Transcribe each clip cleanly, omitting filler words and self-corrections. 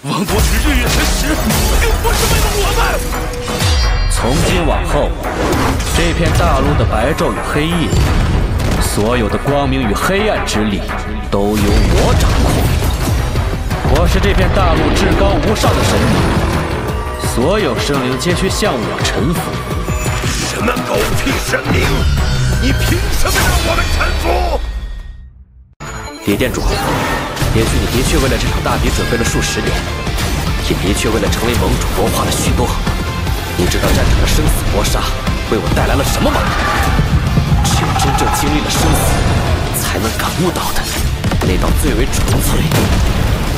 王国之日月神石，并不是为了我们。从今往后，这片大陆的白昼与黑夜，所有的光明与黑暗之力，都由我掌控。我是这片大陆至高无上的神明，所有生灵皆需向我臣服。什么狗屁神明？你凭什么让我们臣服？蝶店主，也许你的确为了这场大比准备了数十年，也的确为了成为盟主谋划了许多。你知道战场的生死搏杀为我带来了什么吗？只有真正经历了生死，才能感悟到的那道最为纯粹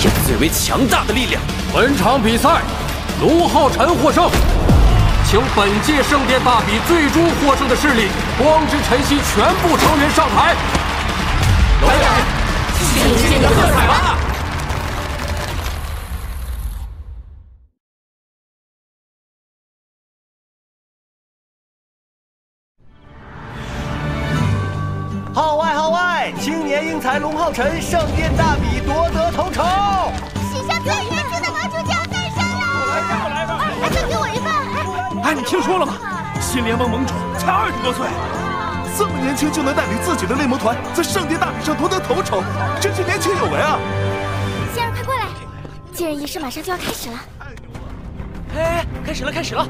也最为强大的力量。本场比赛，卢浩辰获胜，请本届圣殿大比最终获胜的势力光之晨曦全部成员上台。来人，敬请喝彩吧！号外！青年英才龙浩辰圣殿大比夺得头筹，史上最年轻的盟主就要诞生了！来吧！还分给我一份！哎，你听说了吗？新联盟盟主才20多岁，这么年轻就能带领自己的猎魔团在圣殿大比上夺得头筹，真是年轻有为啊！仙儿，快过来！接任仪式马上就要开始了。哎，开始了！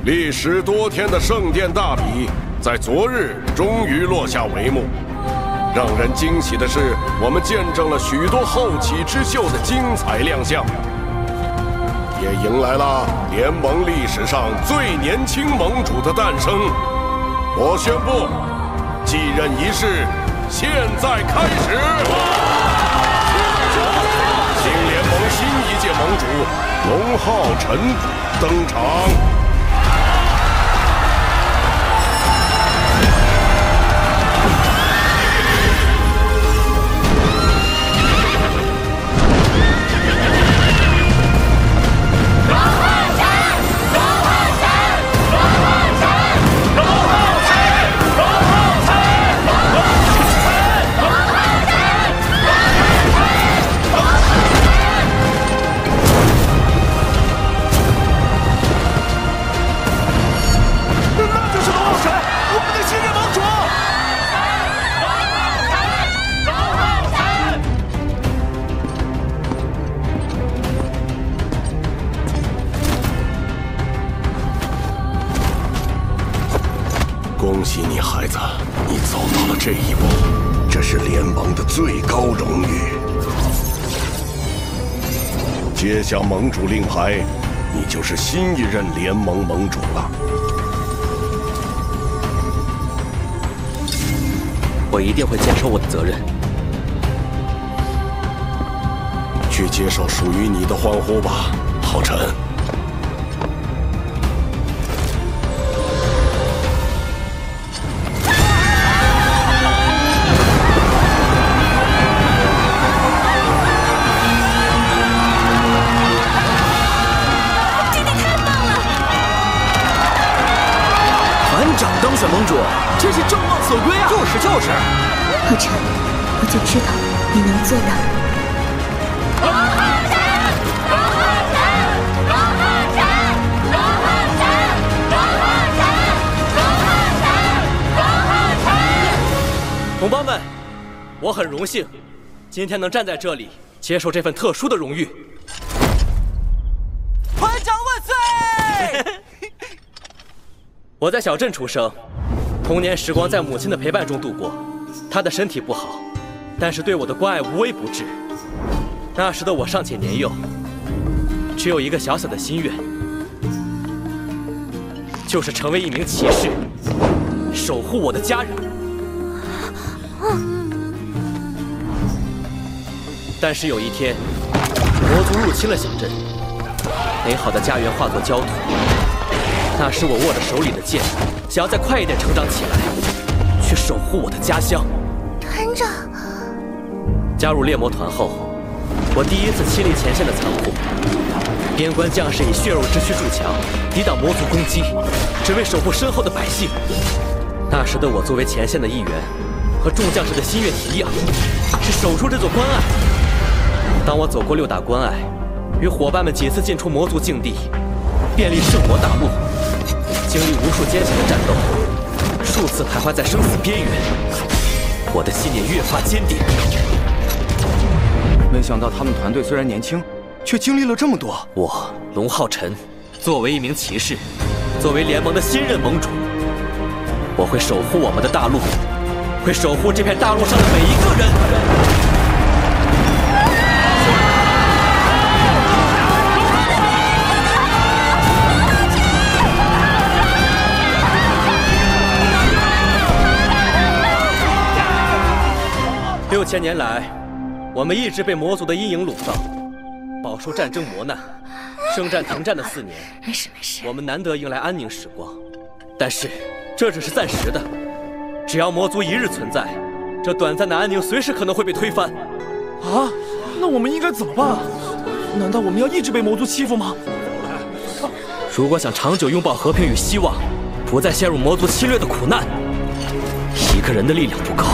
历时多天的圣殿大比，在昨日终于落下帷幕。让人惊喜的是，我们见证了许多后起之秀的精彩亮相，也迎来了联盟历史上最年轻盟主的诞生。我宣布，继任仪式现在开始。新联盟新一届盟主龙浩辰登场。恭喜你，孩子，你走到了这一步，这是联盟的最高荣誉。接下盟主令牌，你就是新一任联盟盟主了。我一定会坚守我的责任。去接受属于你的欢呼吧，浩辰。当选盟主，真是众望所归啊！就是，浩辰，我就知道你能做到。同胞们，我很荣幸，今天能站在这里接受这份特殊的荣誉。团长万岁！我在小镇出生，童年时光在母亲的陪伴中度过。她的身体不好，但是对我的关爱无微不至。那时的我尚且年幼，只有一个小小的心愿，就是成为一名骑士，守护我的家人。但是有一天，魔族入侵了小镇，美好的家园化作焦土。那时我握着手里的剑，想要再快一点成长起来，去守护我的家乡。团长，加入猎魔团后，我第一次亲历前线的残酷。边关将士以血肉之躯筑墙，抵挡魔族攻击，只为守护身后的百姓。那时的我作为前线的一员，和众将士的心愿一样，是守住这座关隘。当我走过6大关隘，与伙伴们几次进出魔族境地，遍历圣魔大陆，经历无数艰险的战斗，数次徘徊在生死边缘，我的信念越发坚定。没想到他们团队虽然年轻，却经历了这么多。我龙浩辰，作为一名骑士，作为联盟的新任盟主，我会守护我们的大陆，会守护这片大陆上的每一个人。6000年来，我们一直被魔族的阴影笼罩，饱受战争磨难。圣战停战的4年，没事没事，我们难得迎来安宁时光。但是，这只是暂时的。只要魔族一日存在，这短暂的安宁随时可能会被推翻。啊，那我们应该怎么办？难道我们要一直被魔族欺负吗？如果想长久拥抱和平与希望，不再陷入魔族侵略的苦难，一个人的力量不够，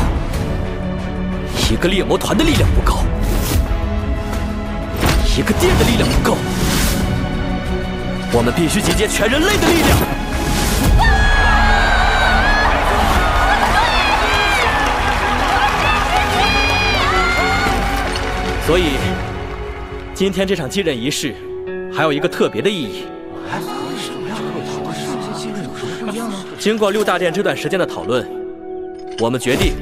一个猎魔团的力量不够，一个殿的力量不够，我们必须集结全人类的力量。所以，今天这场继任仪式还有一个特别的意义。经过6大殿这段时间的讨论，我们决定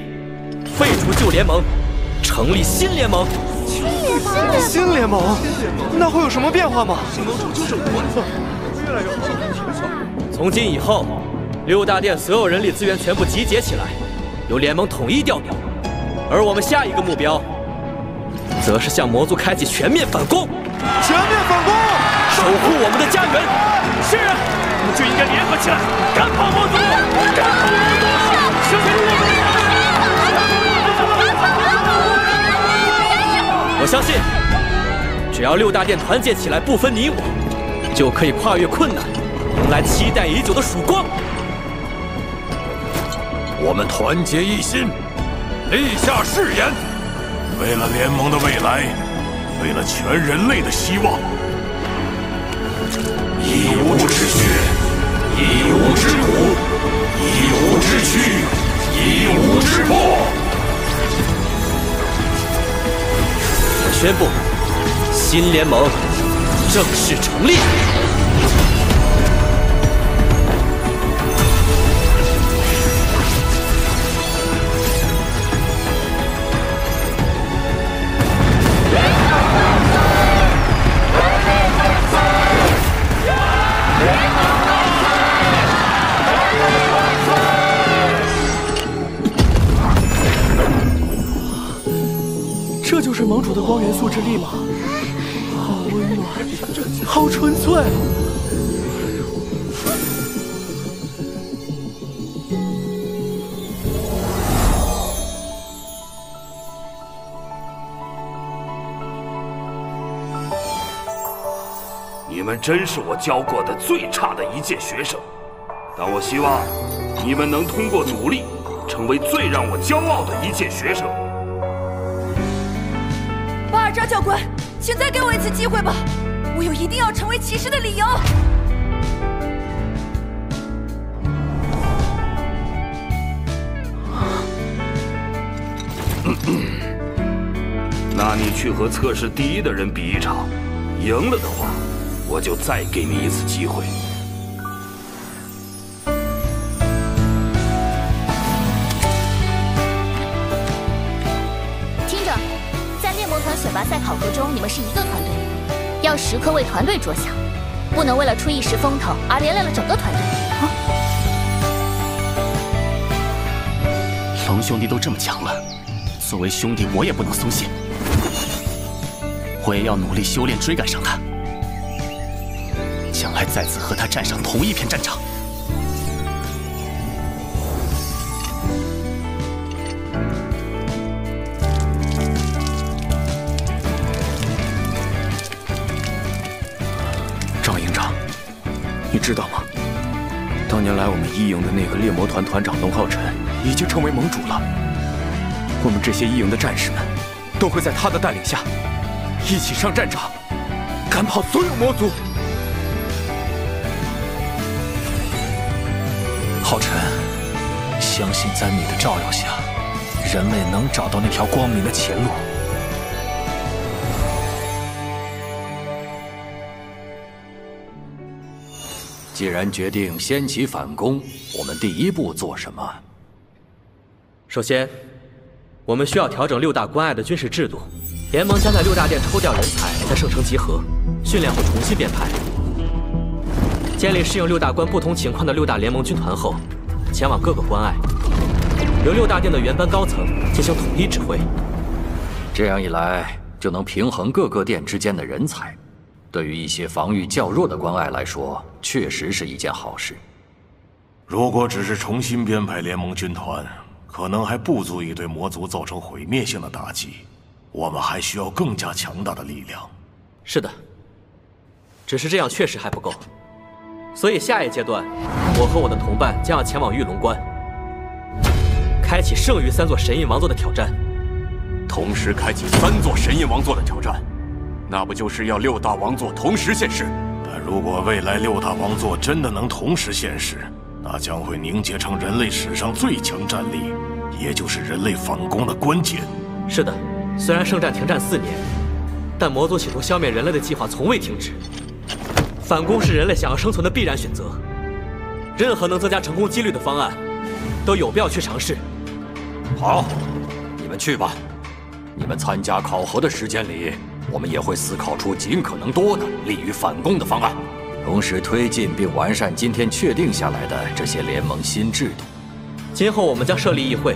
废除旧联盟，成立新联盟。新联盟？那会有什么变化吗？从今以后，6大殿所有人力资源全部集结起来，由联盟统一调动。而我们下一个目标，则是向魔族开启全面反攻。全面反攻，守护我们的家园。是啊，我们就应该联合起来，赶跑魔族！赶跑魔族！我相信，只要6大殿团结起来，不分你我，就可以跨越困难，迎来期待已久的曙光。我们团结一心，立下誓言，为了联盟的未来，为了全人类的希望，一无之血，一无之骨，一无之躯，一无之魄。我宣布，新联盟正式成立。这就是盟主的光元素之力吗？好温暖，好纯粹。你们真是我教过的最差的一届学生，但我希望你们能通过努力，成为最让我骄傲的一届学生。巴尔扎教官，请再给我一次机会吧，我有一定要成为骑士的理由。那你去和测试第1的人比一场，赢了的话，我就再给你一次机会。听着，在猎魔团选拔赛考核中，你们是一个团队，要时刻为团队着想，不能为了出一时风头而连累了整个团队。龙兄弟都这么强了，作为兄弟，我也不能松懈，我也要努力修炼，追赶上他。将来再次和他站上同一片战场。赵营长，你知道吗？当年来我们一营的那个猎魔团团长龙浩辰已经成为盟主了。我们这些义勇的战士们，都会在他的带领下，一起上战场，赶跑所有魔族。浩辰，相信在你的照耀下，人类能找到那条光明的前路。既然决定先起反攻，我们第一步做什么？首先，我们需要调整6大关隘的军事制度。联盟将在6大殿抽调人才，在圣城集合，训练后重新编排，建立适应6大关不同情况的6大联盟军团后，前往各个关隘，由6大殿的原班高层进行统一指挥。这样一来，就能平衡各个殿之间的人才。对于一些防御较弱的关隘来说，确实是一件好事。如果只是重新编排联盟军团，可能还不足以对魔族造成毁灭性的打击。我们还需要更加强大的力量。是的，只是这样确实还不够。所以下一阶段，我和我的同伴将要前往玉龙关，开启剩余3座神印王座的挑战。同时开启3座神印王座的挑战，那不就是要6大王座同时现世？但如果未来6大王座真的能同时现世，那将会凝结成人类史上最强战力，也就是人类反攻的关键。是的，虽然圣战停战4年，但魔族企图消灭人类的计划从未停止。反攻是人类想要生存的必然选择，任何能增加成功几率的方案，都有必要去尝试。好，你们去吧。你们参加考核的时间里，我们也会思考出尽可能多的利于反攻的方案，同时推进并完善今天确定下来的这些联盟新制度。今后我们将设立议会，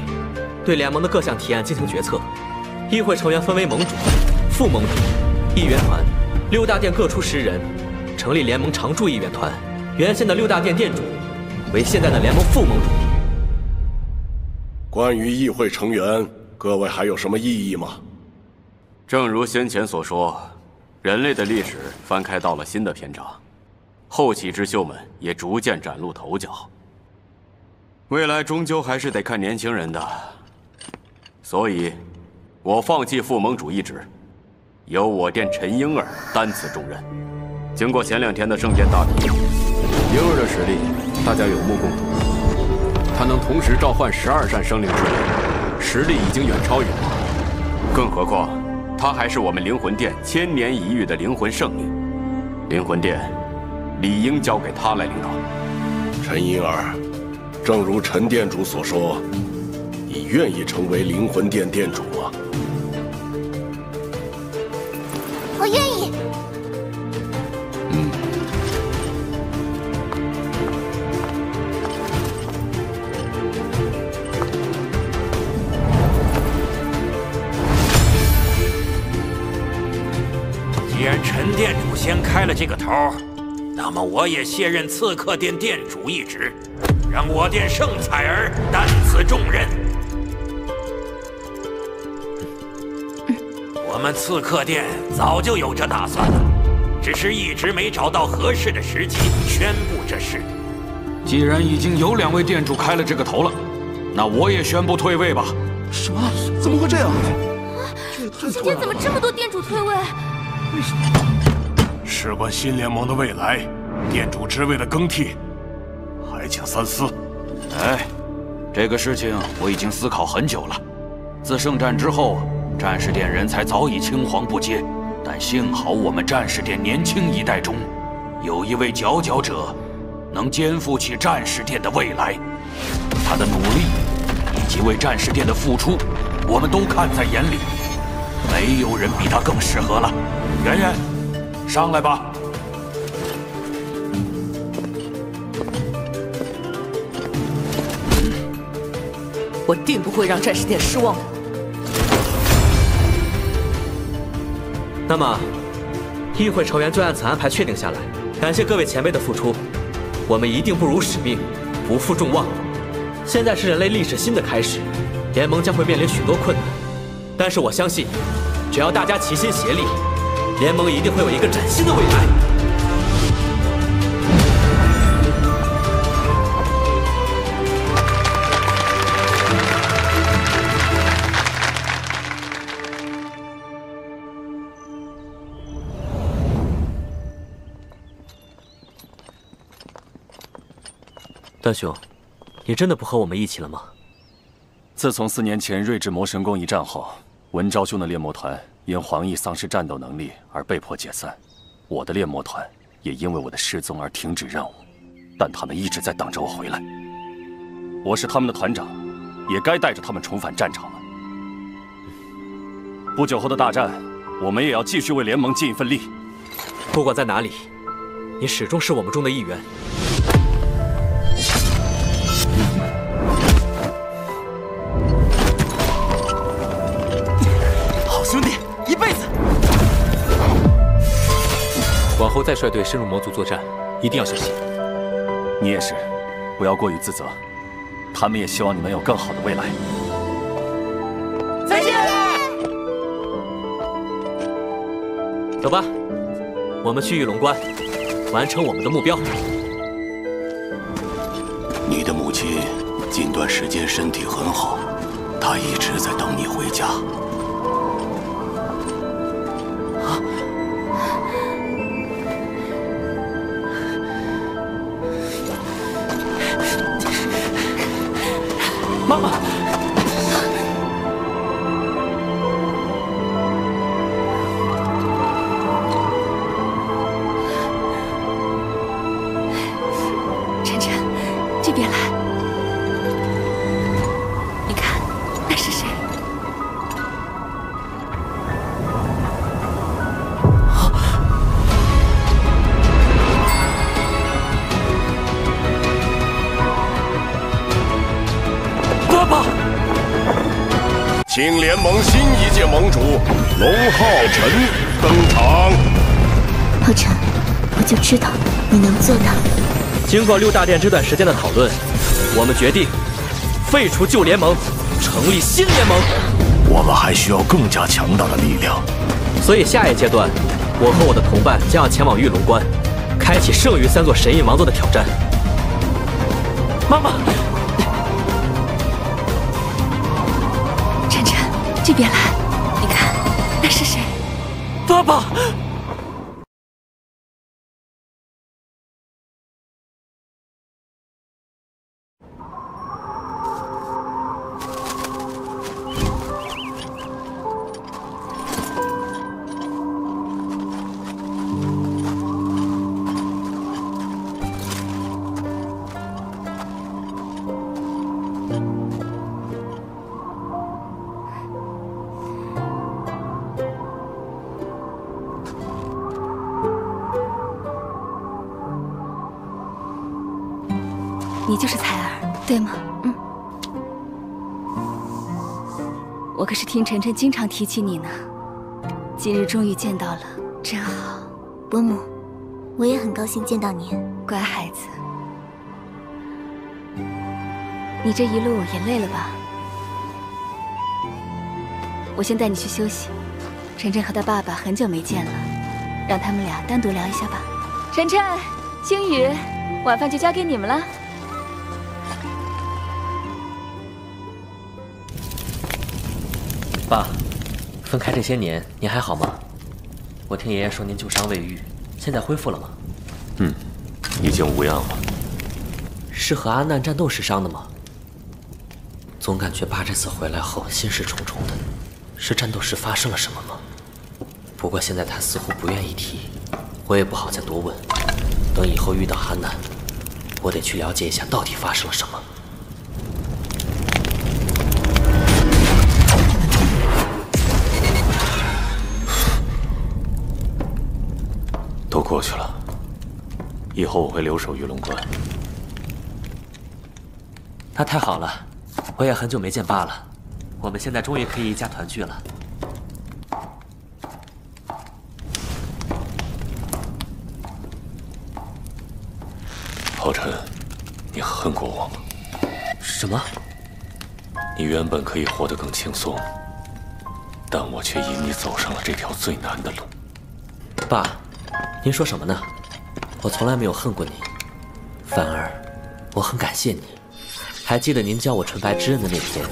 对联盟的各项提案进行决策。议会成员分为盟主、副盟主、议员团，6大殿各出10人，成立联盟常驻议员团。原先的6大殿殿主为现在的联盟副盟主。关于议会成员，各位还有什么异议吗？正如先前所说，人类的历史翻开到了新的篇章，后起之秀们也逐渐崭露头角。未来终究还是得看年轻人的，所以，我放弃副盟主一职，由我殿陈婴儿担此重任。经过前2天的圣殿大比，婴儿的实力大家有目共睹，他能同时召唤12扇生灵之力，实力已经远超于我。更何况，他还是我们灵魂殿1000年一遇的灵魂圣女，灵魂殿理应交给他来领导。陈婴儿，正如陈殿主所说，你愿意成为灵魂殿殿主吗？我愿意。既然陈殿主先开了这个头，那么我也卸任刺客殿殿主一职，让我殿圣彩儿担此重任。我们刺客殿早就有这打算了，只是一直没找到合适的时机宣布这事。既然已经有2位殿主开了这个头了，那我也宣布退位吧。什么？怎么会这样？今天怎么这么多殿主退位？事关新联盟的未来，殿主职位的更替，还请三思。哎，这个事情我已经思考很久了。自圣战之后，战士殿人才早已青黄不接，但幸好我们战士殿年轻一代中，有一位佼佼者，能肩负起战士殿的未来。他的努力以及为战士殿的付出，我们都看在眼里。没有人比他更适合了。圆圆，上来吧。我定不会让战士殿失望的。那么，议会成员就按此安排确定下来。感谢各位前辈的付出，我们一定不辱使命，不负众望。现在是人类历史新的开始，联盟将会面临许多困难，但是我相信，只要大家齐心协力，联盟一定会有一个崭新的未来。段兄，你真的不和我们一起了吗？自从4年前睿智魔神宫一战后，文昭兄的猎魔团因黄奕丧失战斗能力而被迫解散，我的猎魔团也因为我的失踪而停止任务，但他们一直在等着我回来。我是他们的团长，也该带着他们重返战场了。不久后的大战，我们也要继续为联盟尽一份力。不管在哪里，你始终是我们中的一员。好兄弟，一辈子！往后再率队深入魔族作战，一定要小心。你也是，不要过于自责。他们也希望你能有更好的未来。再见！走吧，我们去玉龙关，完成我们的目标。你的母亲近段时间身体很好，她一直在等你回家。妈妈，晨晨，这边来，你看，那是谁？爸爸，请联盟新一届盟主龙浩辰登场。浩辰，我就知道你能做到。经过6大殿这段时间的讨论，我们决定废除旧联盟，成立新联盟。我们还需要更加强大的力量，所以下一阶段，我和我的同伴将要前往玉龙关，开启剩余3座神印王座的挑战。妈妈。这边来，你看，那是谁？爸爸。你就是彩儿，对吗？嗯。我可是听晨晨经常提起你呢，今日终于见到了，真好。伯母，我也很高兴见到您。乖孩子，你这一路也累了吧？我先带你去休息。晨晨和他爸爸很久没见了，让他们俩单独聊一下吧。晨晨、星宇，晚饭就交给你们了。爸，分开这些年，您还好吗？我听爷爷说您旧伤未愈，现在恢复了吗？嗯，已经无恙了。是和阿难战斗时伤的吗？总感觉爸这次回来后心事重重的，是战斗时发生了什么吗？不过现在他似乎不愿意提，我也不好再多问。等以后遇到阿难，我得去了解一下到底发生了什么。都过去了，以后我会留守玉龙关。那太好了，我也很久没见爸了，我们现在终于可以一家团聚了。浩辰，你恨过我吗？什么？你原本可以活得更轻松，但我却引你走上了这条最难的路。爸，您说什么呢？我从来没有恨过你，反而我很感谢你。还记得您教我纯白之刃的那天，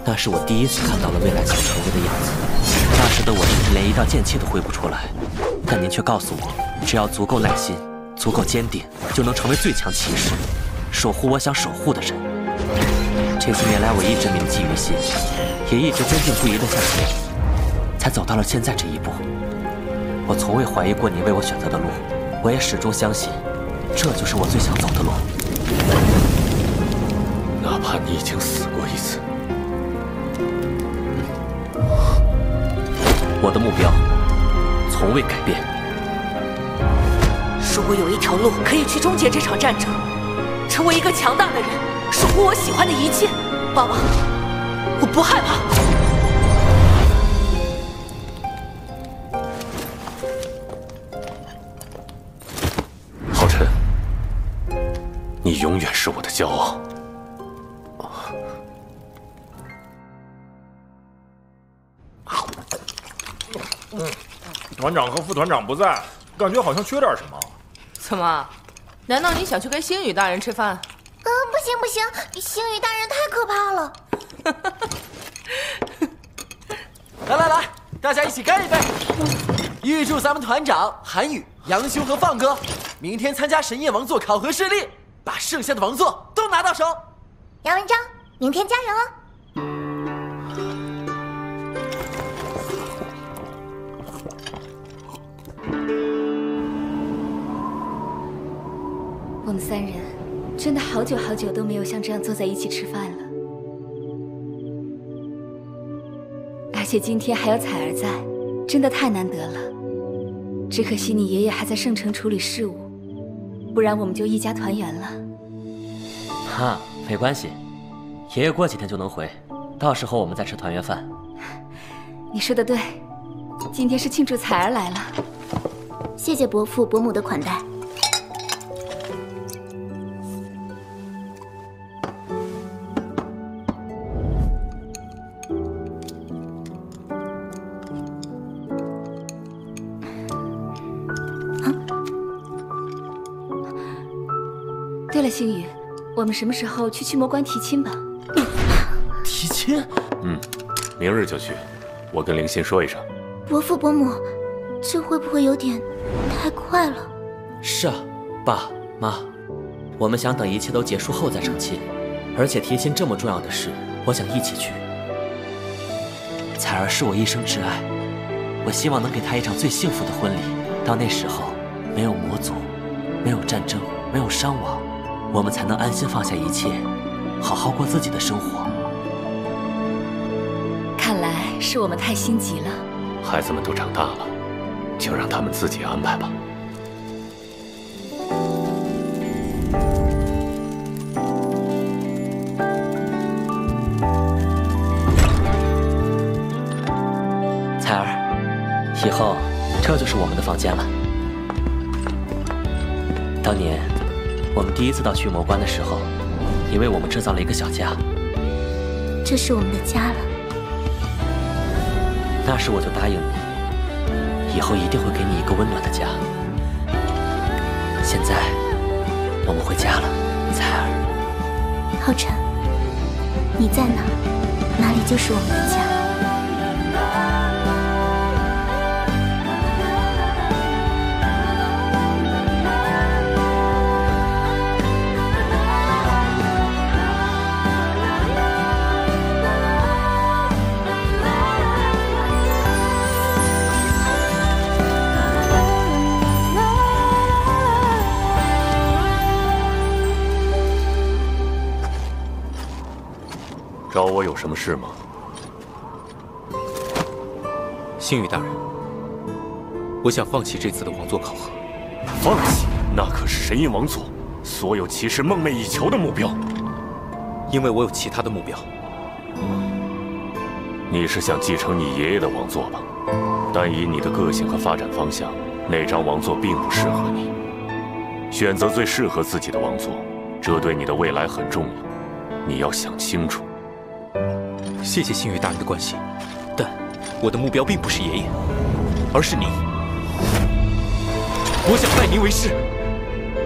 那是我第一次看到了未来想成为的样子。那时的我甚至连一道剑气都挥不出来，但您却告诉我，只要足够耐心，足够坚定，就能成为最强骑士。守护我想守护的人。这些年来，我一直铭记于心，也一直坚定不移地向前，才走到了现在这一步。我从未怀疑过你为我选择的路，我也始终相信，这就是我最想走的路。哪怕你已经死过一次，我的目标从未改变。如果有一条路可以去终结这场战争，成为一个强大的人，守护我喜欢的一切，爸爸，我不害怕。浩辰，你永远是我的骄傲。团长和副团长不在，感觉好像缺点什么。怎么？难道你想去跟星宇大人吃饭？不行不行，星宇大人太可怕了。来来来，大家一起干一杯！预祝咱们团长韩宇、杨修和放哥明天参加神焰王座考核顺利，把剩下的王座都拿到手。杨文章，明天加油哦！我们三人真的好久好久都没有像这样坐在一起吃饭了，而且今天还有彩儿在，真的太难得了。只可惜你爷爷还在圣城处理事务，不然我们就一家团圆了。哈，没关系，爷爷过几天就能回，到时候我们再吃团圆饭。你说的对，今天是庆祝彩儿来了。谢谢伯父伯母的款待。对了，星宇，我们什么时候去驱魔关提亲吧？提亲？明日就去。我跟灵心说一声。伯父伯母，这会不会有点太快了？是啊，爸妈，我们想等一切都结束后再成亲，而且提亲这么重要的事，我想一起去。彩儿是我一生挚爱，我希望能给她一场最幸福的婚礼。到那时候，没有魔族，没有战争，没有伤亡，我们才能安心放下一切，好好过自己的生活。看来是我们太心急了。孩子们都长大了，就让他们自己安排吧。彩儿，以后这就是我们的房间了。当年我们第一次到驱魔关的时候，你为我们制造了一个小家。这是我们的家了。那时我就答应你，以后一定会给你一个温暖的家。现在我们回家了，彩儿。浩辰，你在哪，哪里就是我们的家。找我有什么事吗？星宇大人，我想放弃这次的王座考核。放弃？那可是神印王座所有骑士梦寐以求的目标。因为我有其他的目标。你是想继承你爷爷的王座吧？但以你的个性和发展方向，那张王座并不适合你。选择最适合自己的王座，这对你的未来很重要，你要想清楚。谢谢星宇大人的关心，但我的目标并不是爷爷，而是您。我想拜您为师。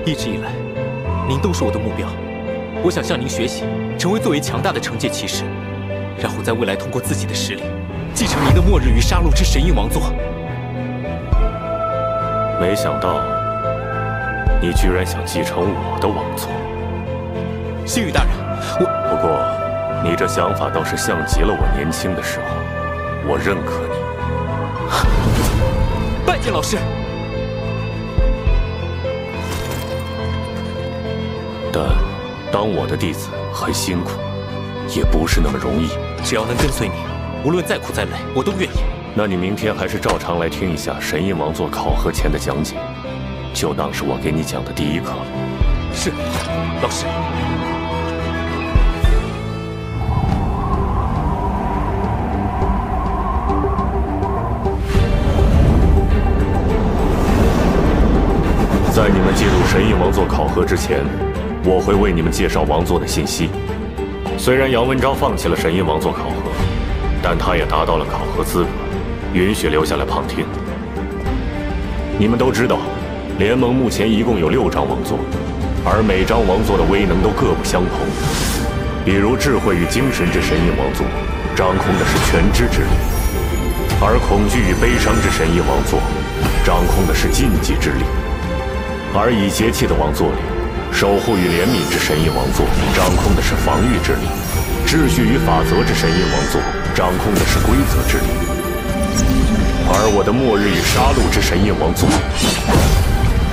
一直以来，您都是我的目标。我想向您学习，成为最为强大的惩戒骑士，然后在未来通过自己的实力，继承您的末日与杀戮之神印王座。没想到，你居然想继承我的王座。星宇大人，不过，你这想法倒是像极了我年轻的时候。我认可你。拜见老师。但当我的弟子很辛苦，也不是那么容易。只要能跟随你，无论再苦再累，我都愿意。那你明天还是照常来听一下神印王座考核前的讲解，就当是我给你讲的第一课了。是，老师。在你们进入神印王座考核之前，我会为你们介绍王座的信息。虽然杨文昭放弃了神印王座考核，但他也达到了考核资格，允许留下来旁听。你们都知道，联盟目前一共有6张王座，而每张王座的威能都各不相同。比如智慧与精神之神印王座，掌控的是全知之力；而恐惧与悲伤之神印王座，掌控的是禁忌之力。而以节气的王座里，守护与怜悯之神印王座掌控的是防御之力；秩序与法则之神印王座掌控的是规则之力；而我的末日与杀戮之神印王座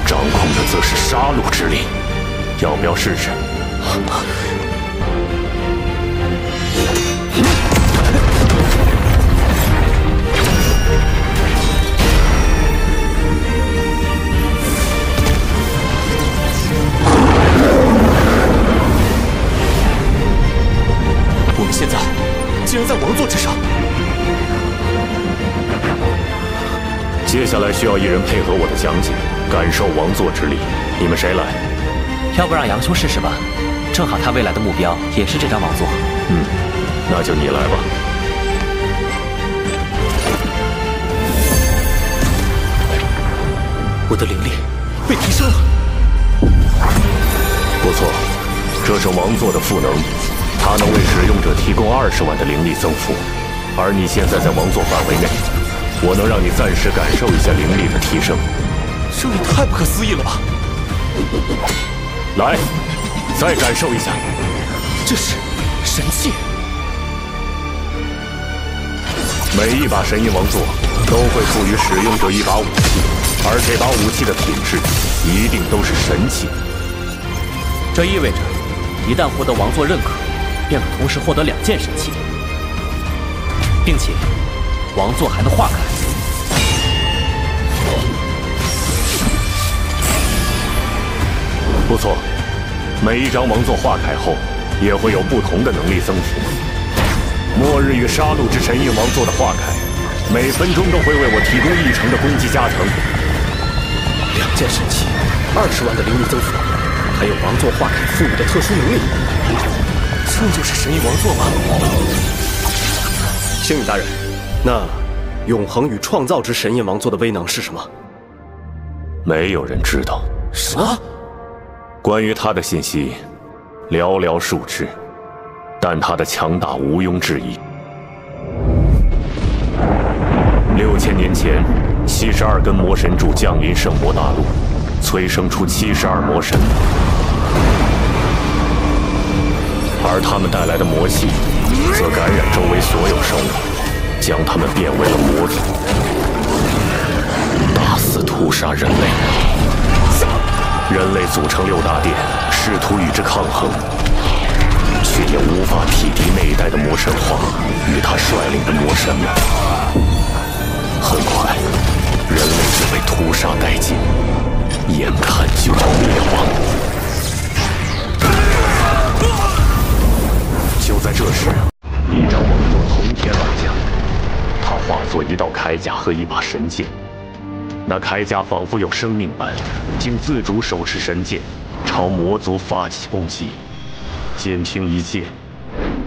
掌控的则是杀戮之力。要不要试试？我们现在竟然在王座之上。接下来需要一人配合我的讲解，感受王座之力。你们谁来？要不让杨修试试吧？正好他未来的目标也是这张王座。那就你来吧。我的灵力被提升了。不错，这是王座的赋能。它能为使用者提供20万的灵力增幅，而你现在在王座范围内，我能让你暂时感受一下灵力的提升。这也太不可思议了吧！来，再感受一下。这是神器。每一把神印王座都会赋予使用者一把武器，而这把武器的品质一定都是神器。这意味着，一旦获得王座认可，便可同时获得2件神器，并且王座还能化开。不错，每一张王座化开后，也会有不同的能力增幅。末日与杀戮之神印王座的化开，每分钟都会为我提供1成的攻击加成。2件神器，20万的灵力增幅，还有王座化开赋予的特殊能力。这就是神印王座吗？星宇大人，那永恒与创造之神印王座的威能是什么？没有人知道。什么？关于他的信息寥寥数之，但他的强大毋庸置疑。6000年前，72根魔神柱降临圣魔大陆，催生出72魔神。而他们带来的魔气，则感染周围所有生物，将他们变为了魔族，大肆屠杀人类。人类组成6大殿，试图与之抗衡，却也无法匹敌那一代的魔神皇与他率领的魔神们。很快，人类就被屠杀殆尽，眼看就要灭亡。就在这时，一张王座从天而降，它化作一道铠甲和一把神剑。那铠甲仿佛有生命般，竟自主手持神剑，朝魔族发起攻击。仅凭一剑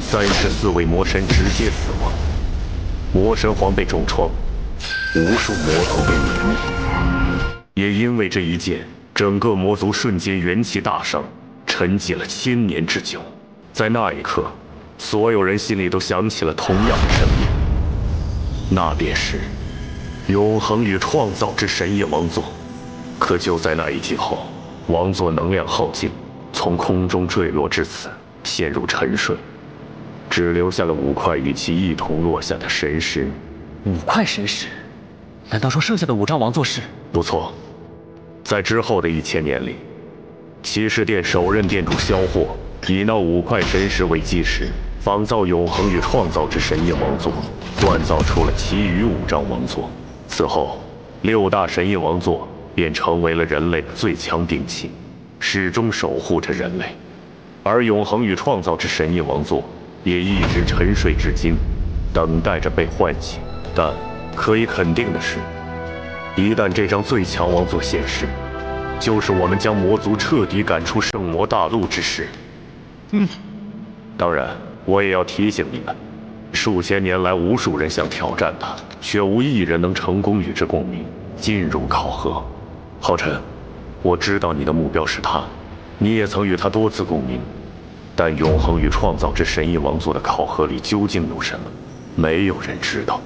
，34位魔神直接死亡，魔神皇被重创，无数魔族被泯灭。也因为这一剑，整个魔族瞬间元气大伤，沉寂了1000年之久。在那一刻，所有人心里都想起了同样的神明，那便是永恒与创造之神印王座。可就在那一剑后，王座能量耗尽，从空中坠落至此，陷入沉睡，只留下了5块与其一同落下的神石。5块神石？难道说剩下的5张王座是？不错，在之后的1000年里，骑士殿首任殿主萧霍以那5块神石为基石，仿造永恒与创造之神印王座，锻造出了其余5张王座。此后，6大神印王座便成为了人类的最强兵器，始终守护着人类。而永恒与创造之神印王座也一直沉睡至今，等待着被唤醒。但可以肯定的是，一旦这张最强王座现世，就是我们将魔族彻底赶出圣魔大陆之时。当然，我也要提醒你们，数千年来无数人想挑战他，却无一人能成功与之共鸣，进入考核。浩辰，我知道你的目标是他，你也曾与他多次共鸣，但永恒与创造之神印王座的考核里究竟有什么，没有人知道。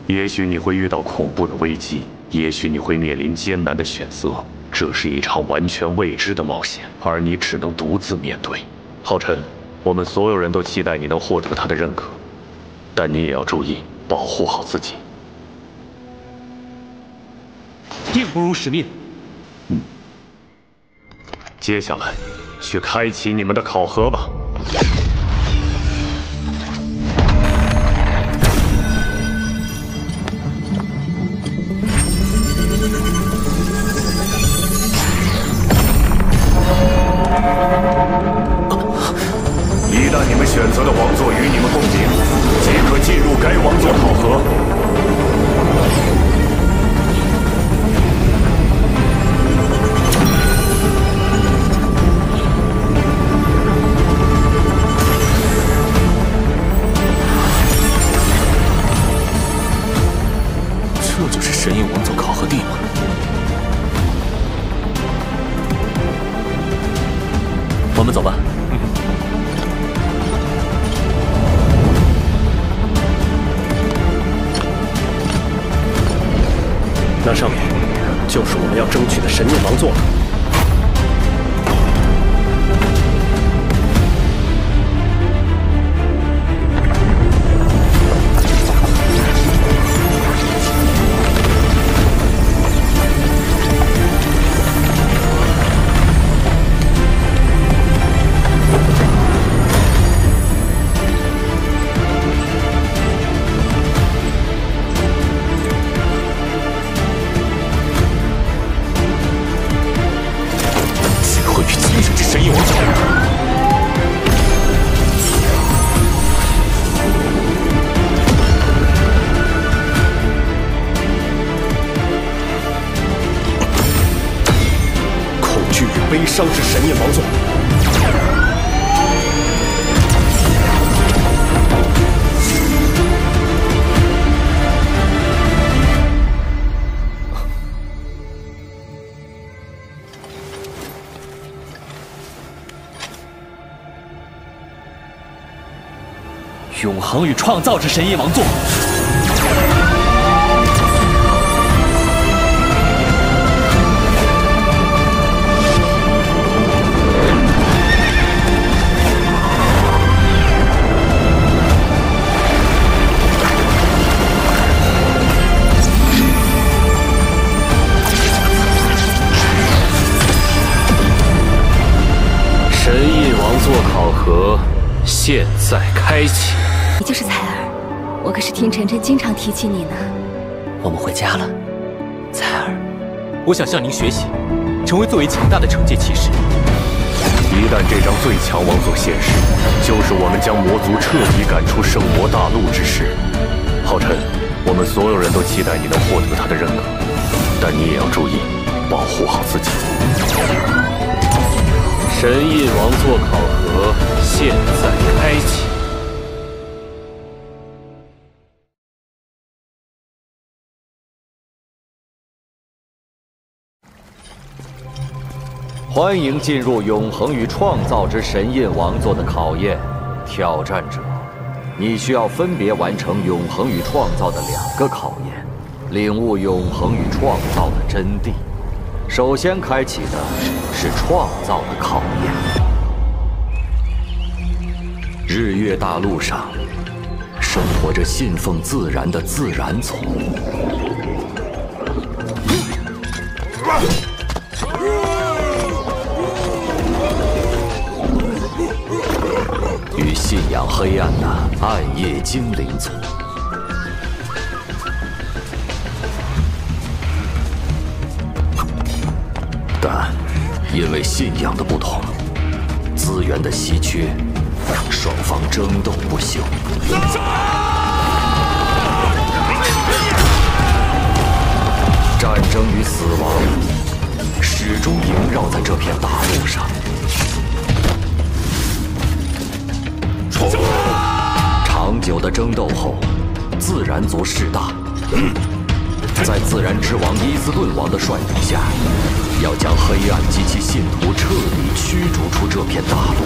也许你会遇到恐怖的危机，也许你会面临艰难的选择，这是一场完全未知的冒险，而你只能独自面对。浩辰，我们所有人都期待你能获得他的认可，但你也要注意保护好自己。命不辱使命。接下来，去开启你们的考核吧。一旦你们选择的王座与你们共鸣，即可进入该王座考核。这就是神印王座考核地吗？我们走吧。那上面就是我们要争取的神印王座了。悲伤之神印王座。永恒与创造之神印王座。神印王座考核现在开启。你就是采儿，我可是听晨晨经常提起你呢。我们回家了，采儿。我想向您学习，成为最为强大的惩戒骑士。一旦这张最强王座现世，就是我们将魔族彻底赶出圣魔大陆之时。浩辰，我们所有人都期待你能获得他的认可，但你也要注意，保护好自己。神印王座考核现在开启。欢迎进入永恒与创造之神印王座的考验，挑战者，你需要分别完成永恒与创造的2个考验，领悟永恒与创造的真谛。首先开启的是创造的考验。日月大陆上，生活着信奉自然的自然族。与信仰黑暗的暗夜精灵族。但因为信仰的不同，资源的稀缺，双方争斗不休。战争与死亡始终萦绕在这片大陆上。长久的争斗后，自然族势大。在自然之王伊斯顿王的率领下，要将黑暗及其信徒彻底驱逐出这片大陆。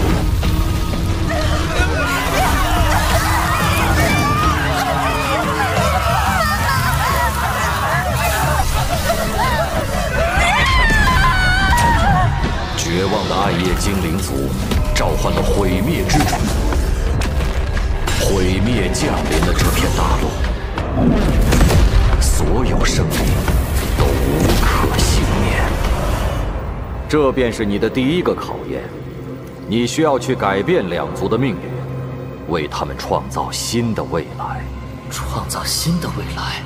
绝望的暗夜精灵族召唤了毁灭之主，毁灭降临了这片大陆，所有生灵都无可幸免。这便是你的第一个考验，你需要去改变两族的命运，为他们创造新的未来。创造新的未来。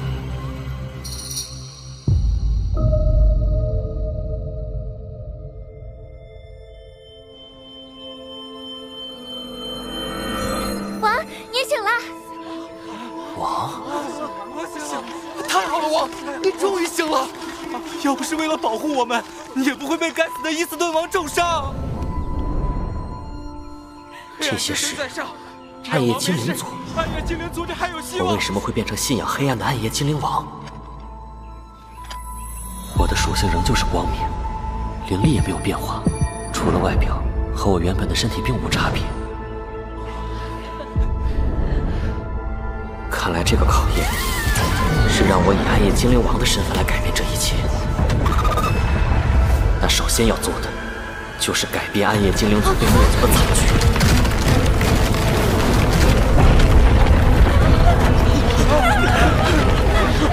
终于醒了！要不是为了保护我们，你也不会被该死的伊斯顿王重伤。这些是暗夜精灵族，我为什么会变成信仰黑暗的暗夜精灵王？我的属性仍旧是光明，灵力也没有变化，除了外表和我原本的身体并无差别。看来这个考验是让我以暗夜精灵王的身份来改变这一切。那首先要做的，就是改变暗夜精灵族被灭族的惨剧。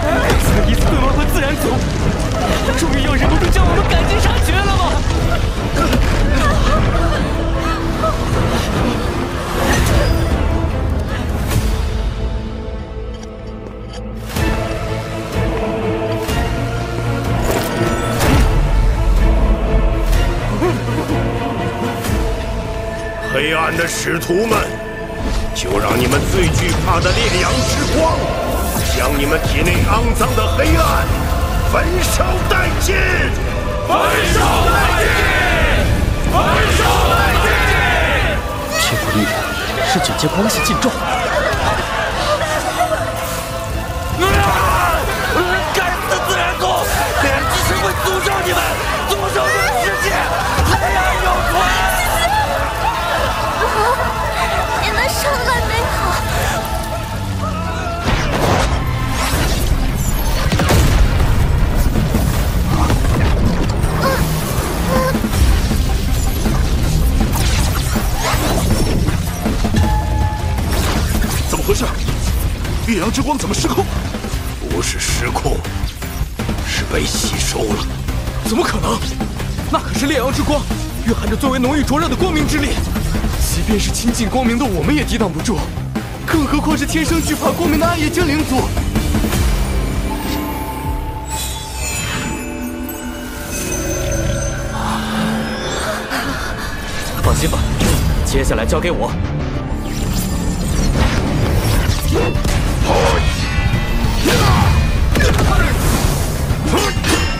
该死的伊斯顿王和自然族，终于要忍不住将我们赶尽杀绝了吗？黑暗的使徒们，就让你们最惧怕的烈阳之光，将你们体内肮脏的黑暗焚烧殆尽！焚烧殆尽！焚烧殆尽！这股力量是9阶光系禁咒。该死的自然族！黑暗之神会诅咒你们，诅咒这个世界！黑暗有存！你们上来没好？怎么回事？烈阳之光怎么失控？不是失控，是被吸收了。怎么可能？那可是烈阳之光，蕴含着最为浓郁灼热的光明之力。即便是亲近光明的我们也抵挡不住，更何况是天生惧怕光明的暗夜精灵族。放心吧，接下来交给我。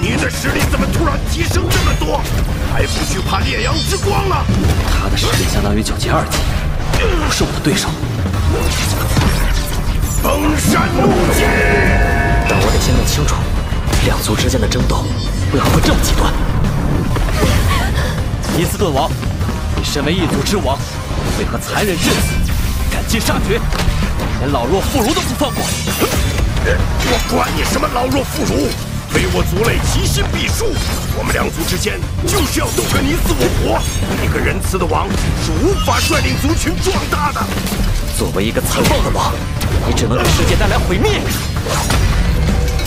你的实力怎么突然提升这么多？还不惧怕烈阳之光了？他的实力相当于9阶2级，不是我的对手。崩山怒击！但我得先弄清楚，两族之间的争斗为何会这么极端。伊斯顿王，你身为异族之王，为何残忍至此，赶尽杀绝，连老弱妇孺都不放过？我管你什么老弱妇孺！非我族类，其心必诛。我们两族之间就是要斗个你死我活。一个仁慈的王是无法率领族群壮大的。作为一个残暴的王，你只能给世界带来毁灭。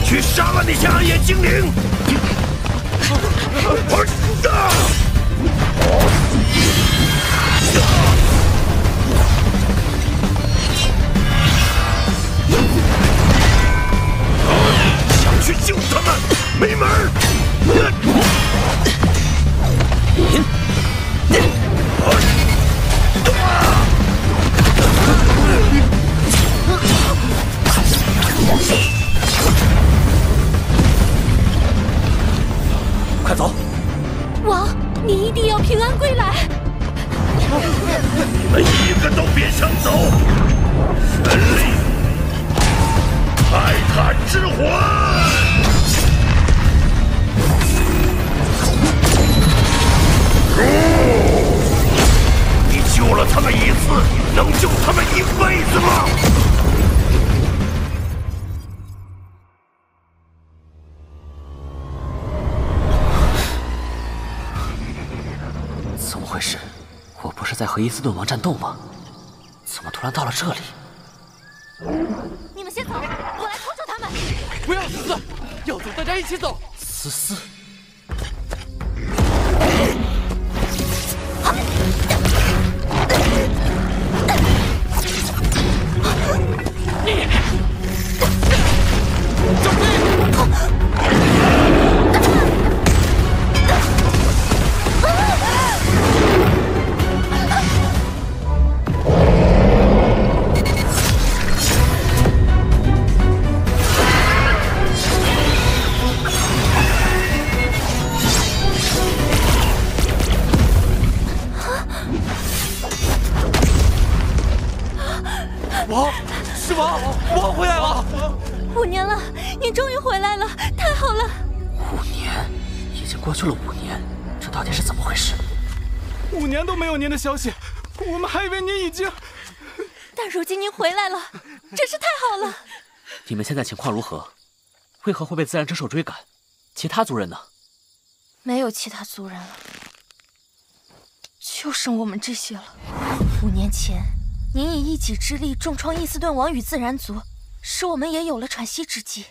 去杀了那些暗夜精灵！想去救他们，没门儿！快走！王，你一定要平安归来！你们一个都别想走！神力，泰坦之魂！你救了他们一次，能救他们一辈子吗？怎么回事？我不是在和伊斯顿王战斗吗？怎么突然到了这里？你们先走，我来拖住他们。不要死，要走大家一起走。思思。王，是王，王回来了！5年了，你终于回来了，太好了！5年，已经过去了5年，这到底是怎么回事？5年都没有您的消息，我们还以为您已经……但如今您回来了，真是太好了！你们现在情况如何？为何会被自然之兽追赶？其他族人呢？没有其他族人了，就剩我们这些了。5年前。您以一己之力重创伊斯顿王与自然族，使我们也有了喘息之机。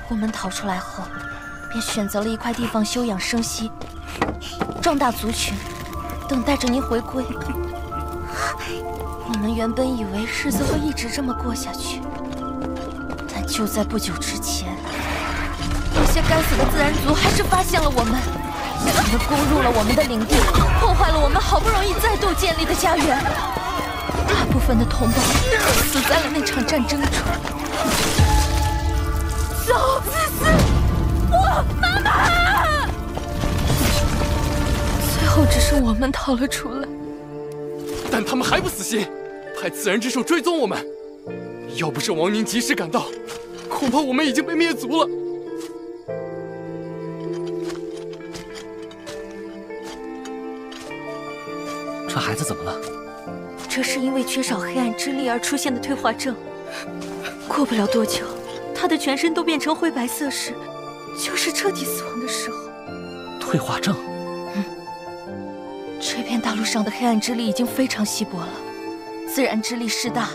我们逃出来后，便选择了一块地方休养生息，壮大族群，等待着您回归。我们原本以为日子会一直这么过下去，但就在不久之前，那些该死的自然族还是发现了我们，他们攻入了我们的领地，破坏了我们好不容易再度建立的家园。大部分的同胞死在了那场战争中。走，思思，我妈妈！最后只剩我们逃了出来。但他们还不死心，派自然之兽追踪我们。要不是王您及时赶到，恐怕我们已经被灭族了。这孩子怎么了？这是因为缺少黑暗之力而出现的退化症。过不了多久，他的全身都变成灰白色时，就是彻底死亡的时候。退化症？这片大陆上的黑暗之力已经非常稀薄了，自然之力势大，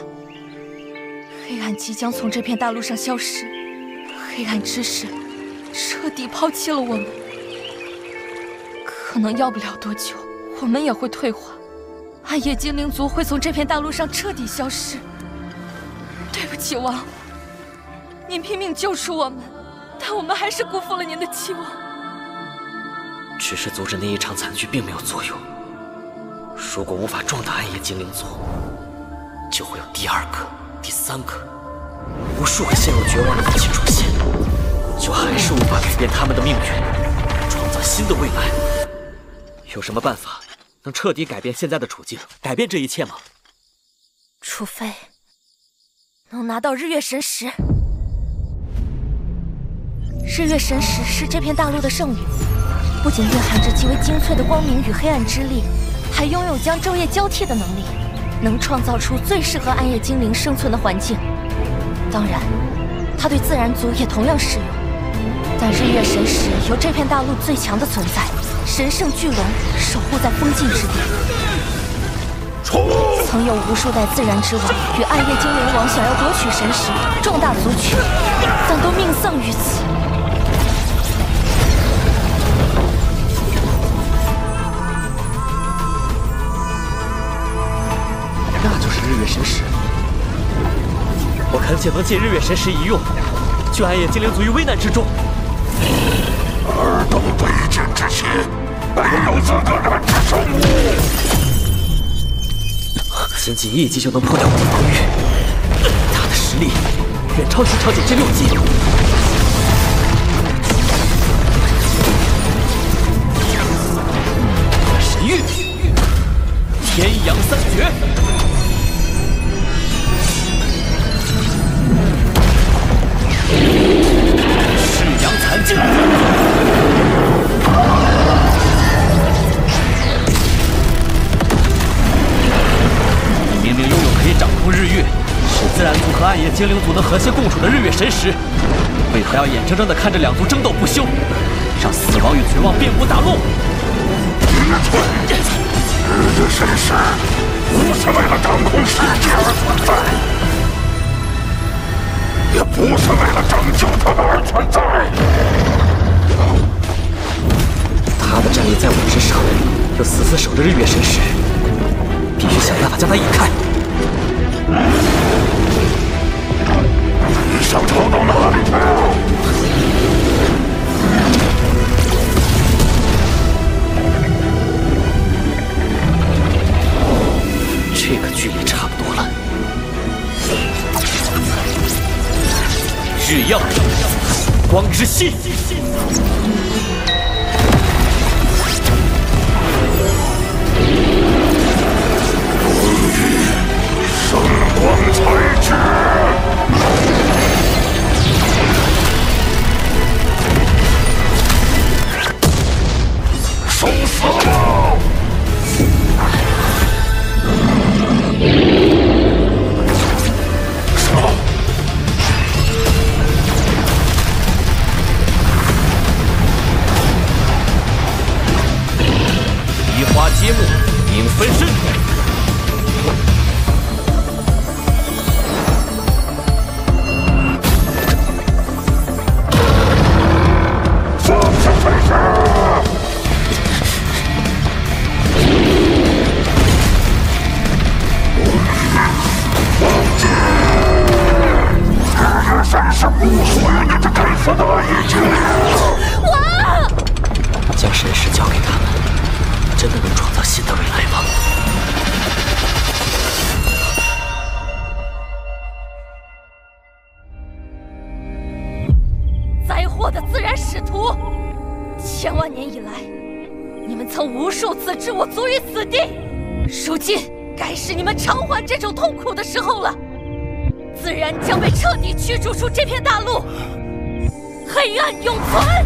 黑暗即将从这片大陆上消失。黑暗之神彻底抛弃了我们，可能要不了多久，我们也会退化。暗夜精灵族会从这片大陆上彻底消失。对不起，王，您拼命救出我们，但我们还是辜负了您的期望。只是阻止那一场惨剧并没有作用。如果无法壮大暗夜精灵族，就会有第2个、第3个，无数个陷入绝望的武器出现，就还是无法改变他们的命运，创造新的未来。有什么办法能彻底改变现在的处境，改变这一切吗？除非能拿到日月神石。日月神石是这片大陆的圣域，不仅蕴含着极为精粹的光明与黑暗之力，还拥有将昼夜交替的能力，能创造出最适合暗夜精灵生存的环境。当然，它对自然族也同样适用。但日月神石由这片大陆最强的存在——神圣巨龙守护在封禁之地。曾有无数代自然之王与暗夜精灵王想要夺取神石，壮大族群，但都命丧于此。那就是日月神石，我恳请能借日月神石一用，救暗夜精灵族于危难之中。尔等卑贱之血，没有资格来指手我。仅仅1击就能破掉我的防御，他的实力远超许长久阶6级。神域，天阳三绝。赤阳残镜。明明拥有可以掌控日月，使自然族和暗夜精灵族能和谐共处的日月神石，为何要眼睁睁地看着两族争斗不休，让死亡与绝望遍布大陆？日月神石不是为了掌控世界而存在，也不是为了拯救他们而存在。他的战力在我之上，又死死守着日月神石，必须想办法将他引开。你想逃到哪里去？这个距离差不多了。日曜，光之息。圣光裁决，受死吧！移花接木，影分身。将神石交给他们，真的能创造新的未来吗？灾祸的自然使徒，千万年以来，你们曾无数次置我族于死地，如今该是你们偿还这种痛苦的时候了。自然将被彻底驱逐出这片大陆，黑暗永存。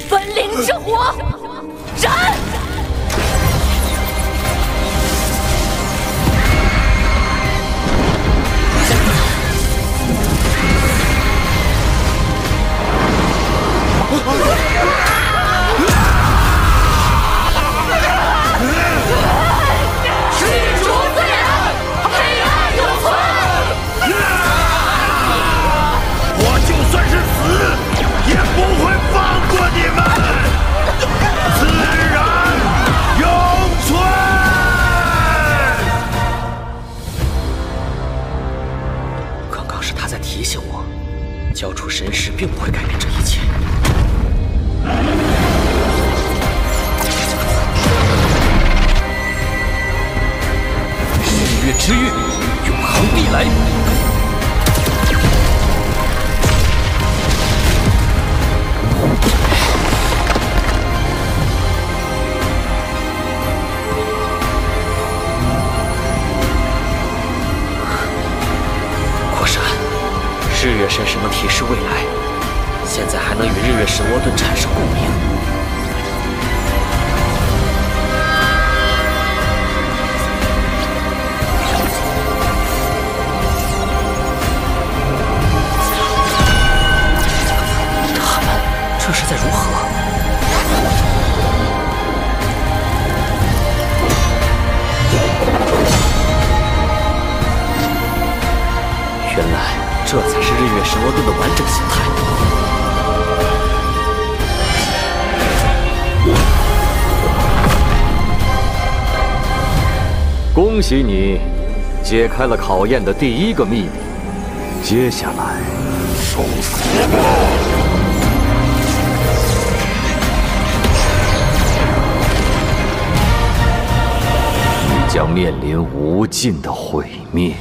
分灵之火，斩！提醒我，交出神石并不会改变这一切。日月之域，永恒必来。日月神石能提示未来，现在还能与日月神魔盾产生共鸣。这才是日月神魔盾的完整形态。恭喜你，解开了考验的第一个秘密。接下来，受死吧！你将面临无尽的毁灭。